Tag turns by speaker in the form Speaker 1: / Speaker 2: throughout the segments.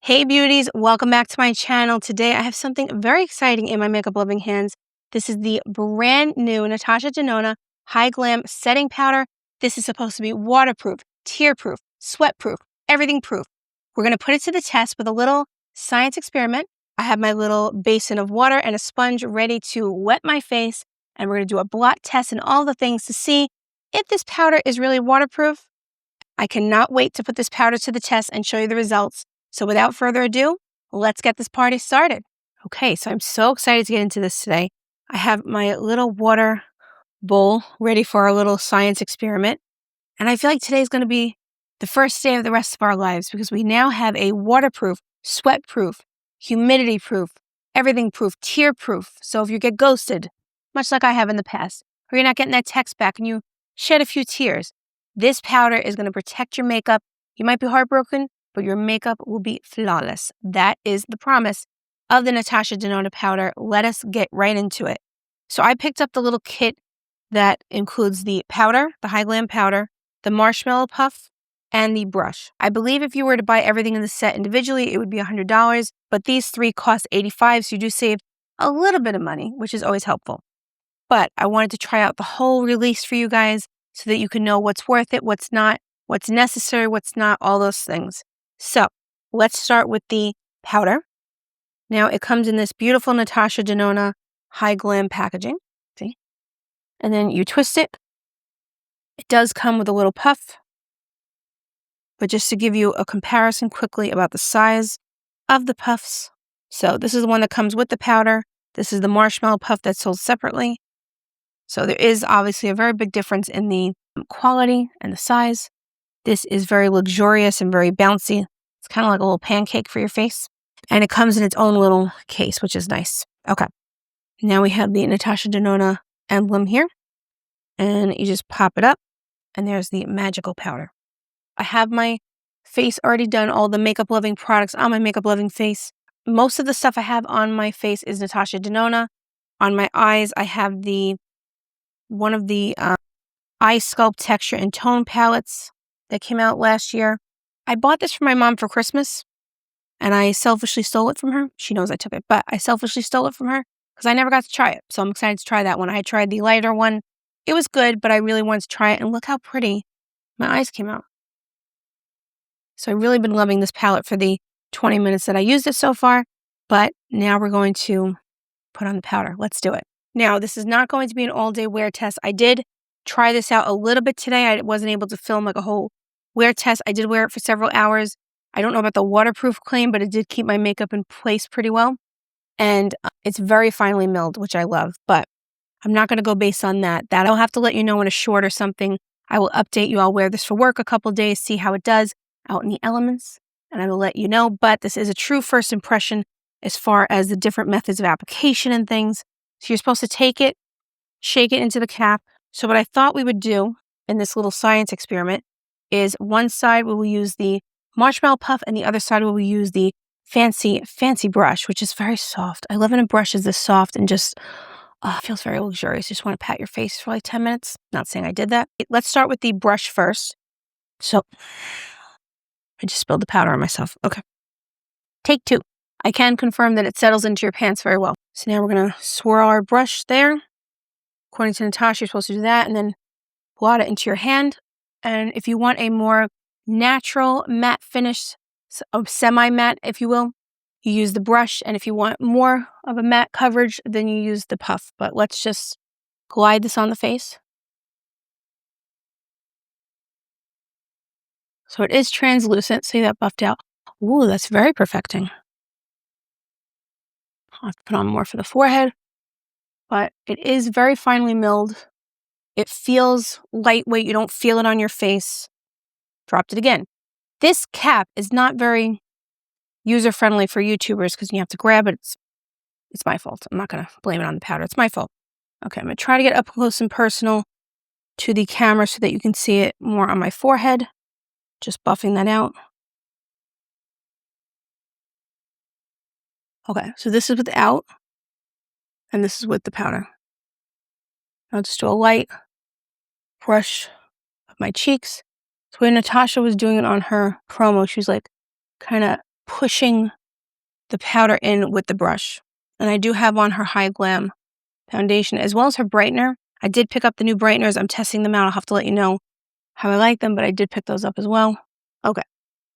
Speaker 1: Hey beauties, welcome back to my channel. Today I have something very exciting in my makeup loving hands. This is the brand new Natasha Denona Hy-Glam Setting Powder. This is supposed to be waterproof, tear-proof, sweat-proof, everything proof. We're going to put it to the test with a little science experiment. I have my little basin of water and a sponge ready to wet my face, and we're going to do a blot test and all the things to see if this powder is really waterproof. I cannot wait to put this powder to the test and show you the results. So without further ado, let's get this party started. Okay, so I'm so excited to get into this today. I have my little water bowl ready for our little science experiment. And I feel like today's going to be the first day of the rest of our lives because we now have a waterproof, sweat-proof, humidity-proof, everything-proof, tear-proof. So if you get ghosted, much like I have in the past, or you're not getting that text back and you shed a few tears, this powder is going to protect your makeup. You might be heartbroken, but your makeup will be flawless. That is the promise of the Natasha Denona powder. Let us get right into it. So I picked up the little kit that includes the powder, the Hy-Glam powder, the marshmallow puff, and the brush. I believe if you were to buy everything in the set individually, it would be $100, but these three cost $85, so you do save a little bit of money, which is always helpful. But I wanted to try out the whole release for you guys so that you can know what's worth it, what's not, what's necessary, what's not, all those things. So let's start with the powder. Now it comes in this beautiful Natasha Denona Hy-Glam packaging. See? And then you twist it. It does come with a little puff. But just to give you a comparison quickly about the size of the puffs. So this is the one that comes with the powder. This is the marshmallow puff that's sold separately. So there is obviously a very big difference in the quality and the size. This is very luxurious and very bouncy. It's kind of like a little pancake for your face. And it comes in its own little case, which is nice. Okay. Now we have the Natasha Denona emblem here. And you just pop it up. And there's the magical powder. I have my face already done, all the makeup loving products on my makeup loving face. Most of the stuff I have on my face is Natasha Denona. On my eyes, I have one of the eye sculpt texture and tone palettes that came out last year. I bought this for my mom for Christmas, and I selfishly stole it from her. She knows I took it, but I selfishly stole it from her because I never got to try it. So I'm excited to try that one. I tried the lighter one. It was good, but I really wanted to try it, and look how pretty my eyes came out. So I've really been loving this palette for the 20 minutes that I used it so far, but now we're going to put on the powder. Let's do it. Now, this is not going to be an all-day wear test. I did try this out a little bit today. I wasn't able to film like a whole wear test. I did wear it for several hours. I don't know about the waterproof claim, but it did keep my makeup in place pretty well. And it's very finely milled, which I love, but I'm not going to go based on that. I'll have to let you know in a short or something. I will update you. I'll wear this for work a couple days, see how it does out in the elements, and I will let you know. But this is a true first impression as far as the different methods of application and things. So you're supposed to take it, shake it into the cap. So what I thought we would do in this little science experiment is one side we will use the marshmallow puff and the other side we will use the fancy brush, which is very soft. I love when a brush is this soft and just it feels very luxurious. You just want to pat your face for like 10 minutes. Not saying I did that. Let's start with the brush first. So I just spilled the powder on myself. Okay. Take two. I can confirm that it settles into your pants very well. So now we're going to swirl our brush there. According to Natasha, you're supposed to do that and then blot it into your hand. And if you want a more natural matte finish, semi-matte, if you will, you use the brush. And if you want more of a matte coverage, then you use the puff. But let's just glide this on the face. So it is translucent. See that buffed out? Ooh, that's very perfecting. I'll have to put on more for the forehead. But it is very finely milled. It feels lightweight. You don't feel it on your face. Dropped it again. This cap is not very user-friendly for YouTubers because you have to grab it. It's my fault. I'm not going to blame it on the powder. It's my fault. Okay, I'm going to try to get up close and personal to the camera so that you can see it more on my forehead. Just buffing that out. Okay, so this is without, and this is with the powder. I'll just do a light brush of my cheeks. So when Natasha was doing it on her promo, she was like kind of pushing the powder in with the brush. And I do have on her Hy-Glam foundation as well as her brightener. I did pick up the new brighteners. I'm testing them out. I'll have to let you know how I like them, but I did pick those up as well. Okay.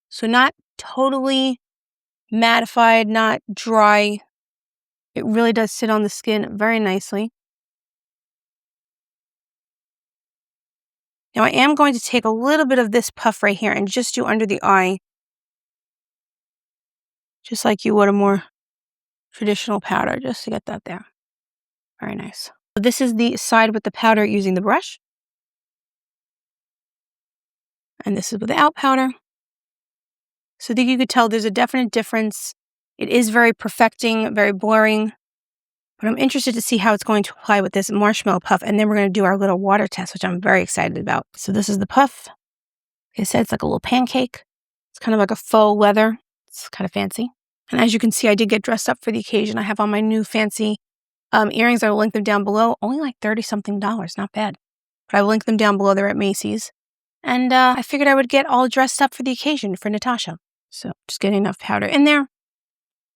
Speaker 1: So not totally mattified, not dry. It really does sit on the skin very nicely. Now I am going to take a little bit of this puff right here and just do under the eye, just like you would a more traditional powder, just to get that there. Very nice. So this is the side with the powder using the brush. And this is without powder. So I think you could tell there's a definite difference. It is very perfecting, very blurring. But I'm interested to see how it's going to apply with this marshmallow puff. And then we're going to do our little water test, which I'm very excited about. So this is the puff. Like I said, it's like a little pancake. It's kind of like a faux leather. It's kind of fancy. And as you can see, I did get dressed up for the occasion. I have on my new fancy earrings. I will link them down below. Only like $30-something. Not bad. But I will link them down below. They're at Macy's. And I figured I would get all dressed up for the occasion for Natasha. So just getting enough powder in there.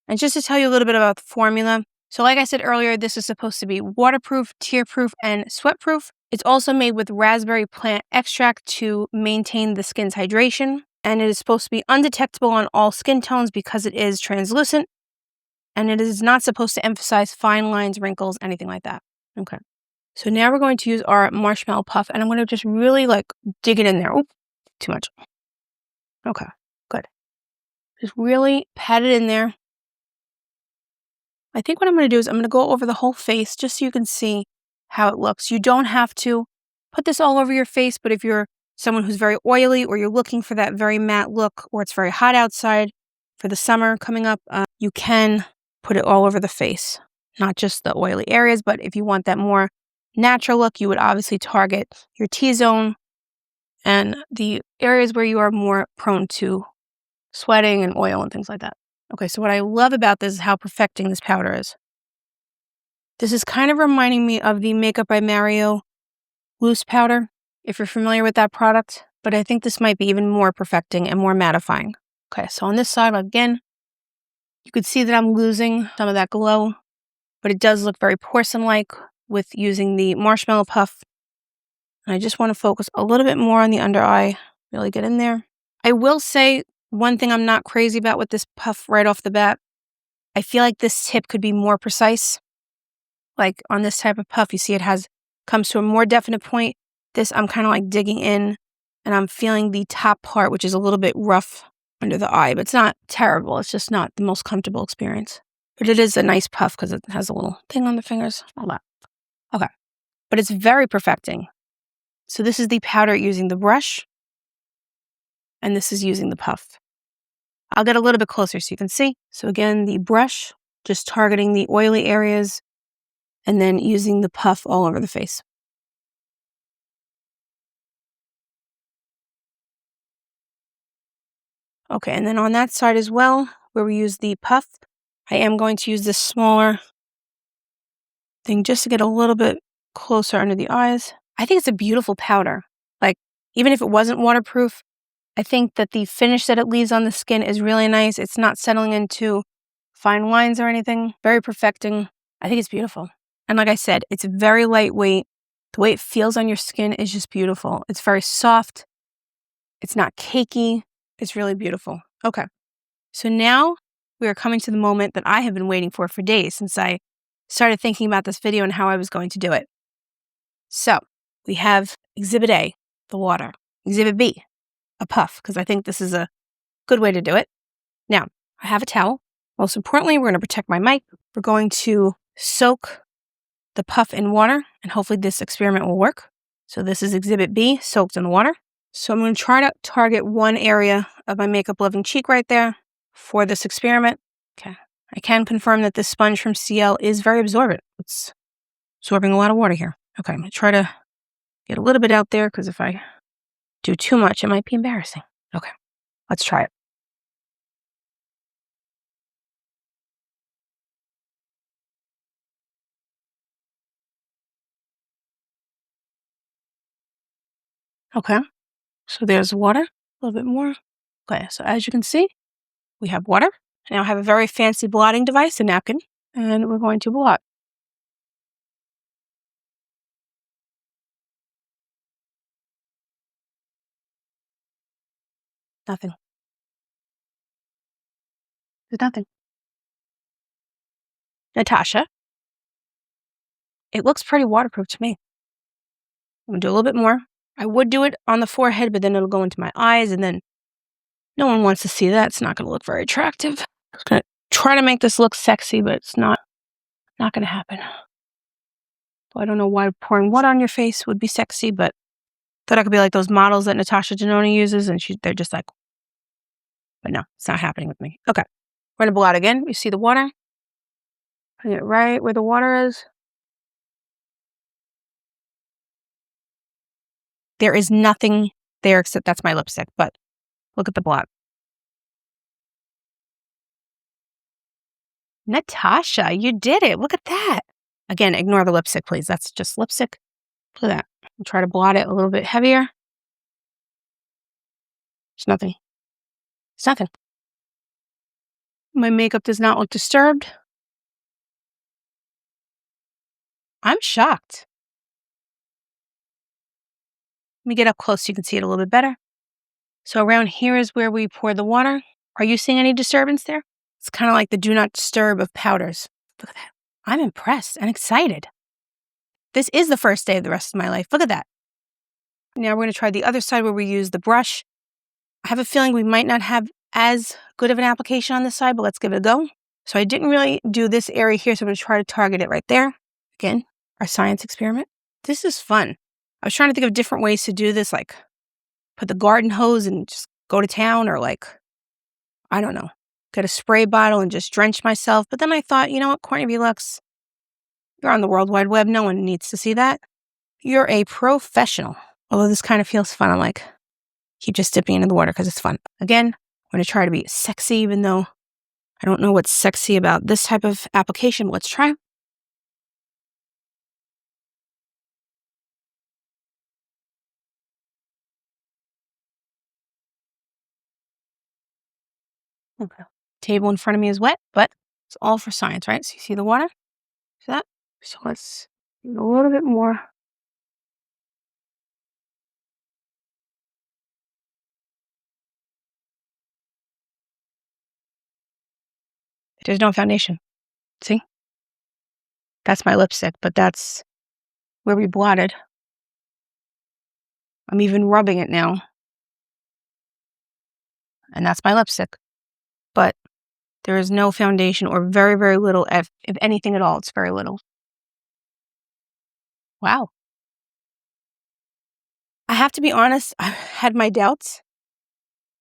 Speaker 1: And just to tell you a little bit about the formula. So like I said earlier, this is supposed to be waterproof, tear-proof, and sweat-proof. It's also made with raspberry plant extract to maintain the skin's hydration. And it is supposed to be undetectable on all skin tones because it is translucent. And it is not supposed to emphasize fine lines, wrinkles, anything like that. Okay. So now we're going to use our marshmallow puff. And I'm going to just really like dig it in there. Oop, too much. Okay, good. Just really pat it in there. I think what I'm going to do is I'm going to go over the whole face just so you can see how it looks. You don't have to put this all over your face, but if you're someone who's very oily or you're looking for that very matte look or it's very hot outside for the summer coming up, you can put it all over the face. Not just the oily areas, but if you want that more natural look, you would obviously target your T-zone and the areas where you are more prone to sweating and oil and things like that. Okay, so what I love about this is how perfecting this powder is. This is kind of reminding me of the Makeup by Mario loose powder, if you're familiar with that product, but I think this might be even more perfecting and more mattifying. Okay, so on this side, again, you could see that I'm losing some of that glow, but it does look very porcelain-like with using the marshmallow puff. And I just want to focus a little bit more on the under eye, really get in there. I will say one thing I'm not crazy about with this puff right off the bat. I feel like this tip could be more precise. Like on this type of puff, you see it comes to a more definite point. This, I'm kind of like digging in and I'm feeling the top part, which is a little bit rough under the eye, but it's not terrible. It's just not the most comfortable experience. But it is a nice puff because it has a little thing on the fingers. All that. Okay. But it's very perfecting. So this is the powder using the brush. And this is using the puff. I'll get a little bit closer so you can see. So again, the brush, just targeting the oily areas, and then using the puff all over the face. Okay, and then on that side as well, where we use the puff, I am going to use this smaller thing just to get a little bit closer under the eyes. I think it's a beautiful powder. Like, even if it wasn't waterproof, I think that the finish that it leaves on the skin is really nice. It's not settling into fine lines or anything. Very perfecting. I think it's beautiful. And like I said, it's very lightweight. The way it feels on your skin is just beautiful. It's very soft. It's not cakey. It's really beautiful. Okay. So now we are coming to the moment that I have been waiting for days since I started thinking about this video and how I was going to do it. So we have Exhibit A, the water. Exhibit B, a puff, because I think this is a good way to do it. Now, I have a towel. Most importantly, we're going to protect my mic. We're going to soak the puff in water, and hopefully this experiment will work. So this is Exhibit B, soaked in water. So I'm going to try to target one area of my makeup loving cheek right there for this experiment. Okay. I can confirm that this sponge from CL is very absorbent. It's absorbing a lot of water here. Okay, I'm going to try to get a little bit out there because if I do too much, it might be embarrassing. Okay, let's try it. Okay, so there's water, a little bit more. Okay, so as you can see, We have water. I now have a very fancy blotting device, a napkin, and we're going to blot. Nothing. There's nothing. Natasha, it looks pretty waterproof to me. I'm gonna do a little bit more. I would do it on the forehead, but then it'll go into my eyes, and then no one wants to see that. It's not gonna look very attractive. I'm gonna try to make this look sexy, but it's not gonna happen. So I don't know why pouring water on your face would be sexy, but thought I could be like those models that Natasha Denona uses, and they're just like, but no, it's not happening with me. Okay, we're gonna blot again. You see the water? Putting it right where the water is. There is nothing there except that's my lipstick, but look at the blot. Natasha, you did it. Look at that. Again, ignore the lipstick, please. That's just lipstick. Look at that. I'll try to blot it a little bit heavier. There's nothing. It's nothing. My makeup does not look disturbed. I'm shocked. Let me get up close so you can see it a little bit better. So around here is where we pour the water. Are you seeing any disturbance there? It's kind of like the do not disturb of powders. Look at that. I'm impressed and excited. This is the first day of the rest of my life. Look at that. Now we're going to try the other side where we use the brush. I have a feeling we might not have as good of an application on this side, but let's give it a go. So I didn't really do this area here, so I'm going to try to target it right there. Again, our science experiment. This is fun. I was trying to think of different ways to do this, like put the garden hose and just go to town, or like, I don't know, get a spray bottle and just drench myself. But then I thought, you know what, Courtney Luxe, you're on the World Wide Web. No one needs to see that. You're a professional. Although this kind of feels fun. I'm like, keep just dipping into the water because it's fun. Again, I'm going to try to be sexy, even though I don't know what's sexy about this type of application. But let's try. Okay. Table in front of me is wet, but it's all for science, right? So you see the water? See that? So let's do a little bit more. There's no foundation. See? That's my lipstick, but that's where we blotted. I'm even rubbing it now. And that's my lipstick. But there is no foundation, or very, very little, if anything at all. It's very little. Wow. I have to be honest, I had my doubts,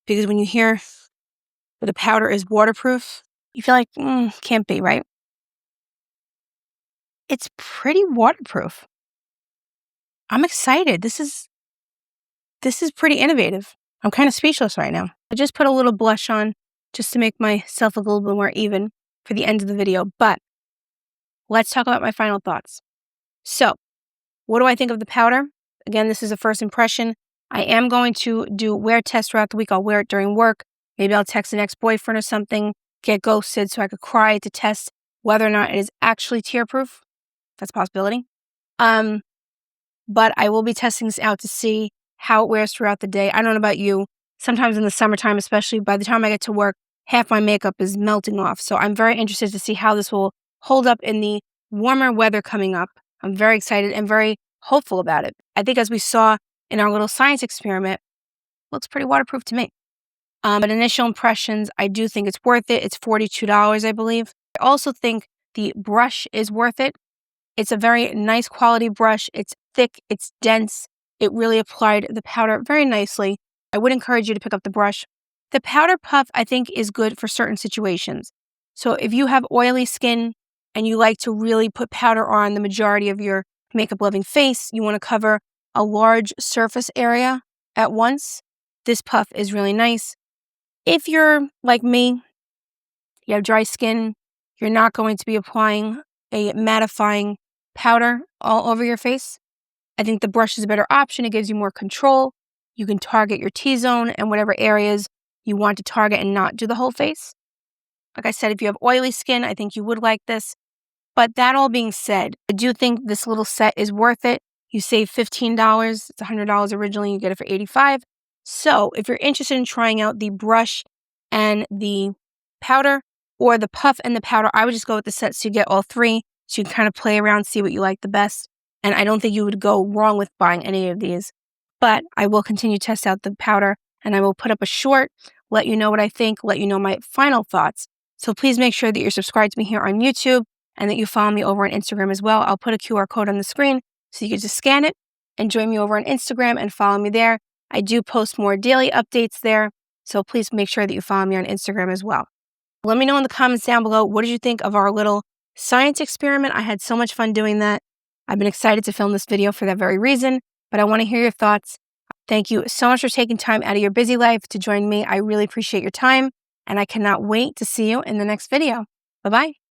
Speaker 1: because when you hear that a powder is waterproof, you feel like, can't be, right? It's pretty waterproof. I'm excited. This is pretty innovative. I'm kind of speechless right now. I just put a little blush on just to make myself look a little bit more even for the end of the video. But let's talk about my final thoughts. So, what do I think of the powder? Again, this is a first impression. I am going to do wear tests throughout the week. I'll wear it during work. Maybe I'll text an ex-boyfriend or something, get ghosted so I could cry to test whether or not it is actually tear-proof. That's a possibility. But I will be testing this out to see how it wears throughout the day. I don't know about you. Sometimes in the summertime, especially, by the time I get to work, half my makeup is melting off. So I'm very interested to see how this will hold up in the warmer weather coming up. I'm very excited and very hopeful about it. I think, as we saw in our little science experiment, looks pretty waterproof to me. But initial impressions, I do think it's worth it. It's $42, I believe. I also think the brush is worth it. It's a very nice quality brush. It's thick, it's dense. It really applied the powder very nicely. I would encourage you to pick up the brush. The powder puff, I think, is good for certain situations. So if you have oily skin and you like to really put powder on the majority of your makeup-loving face, you want to cover a large surface area at once, this puff is really nice. If you're like me, you have dry skin, you're not going to be applying a mattifying powder all over your face, I think the brush is a better option. It gives you more control. You can target your T-zone and whatever areas you want to target and not do the whole face. Like I said, if you have oily skin, I think you would like this. But that all being said, I do think this little set is worth it. You save $15. It's $100 originally. You get it for $85. So if you're interested in trying out the brush and the powder, or the puff and the powder, I would just go with the set so you get all three. So you can kind of play around, see what you like the best. And I don't think you would go wrong with buying any of these. But I will continue to test out the powder, and I will put up a short, let you know what I think, let you know my final thoughts. So please make sure that you're subscribed to me here on YouTube and that you follow me over on Instagram as well. I'll put a QR code on the screen so you can just scan it and join me over on Instagram and follow me there. I do post more daily updates there, so please make sure that you follow me on Instagram as well. Let me know in the comments down below, what did you think of our little science experiment? I had so much fun doing that. I've been excited to film this video for that very reason, but I want to hear your thoughts. Thank you so much for taking time out of your busy life to join me. I really appreciate your time, and I cannot wait to see you in the next video. Bye-bye.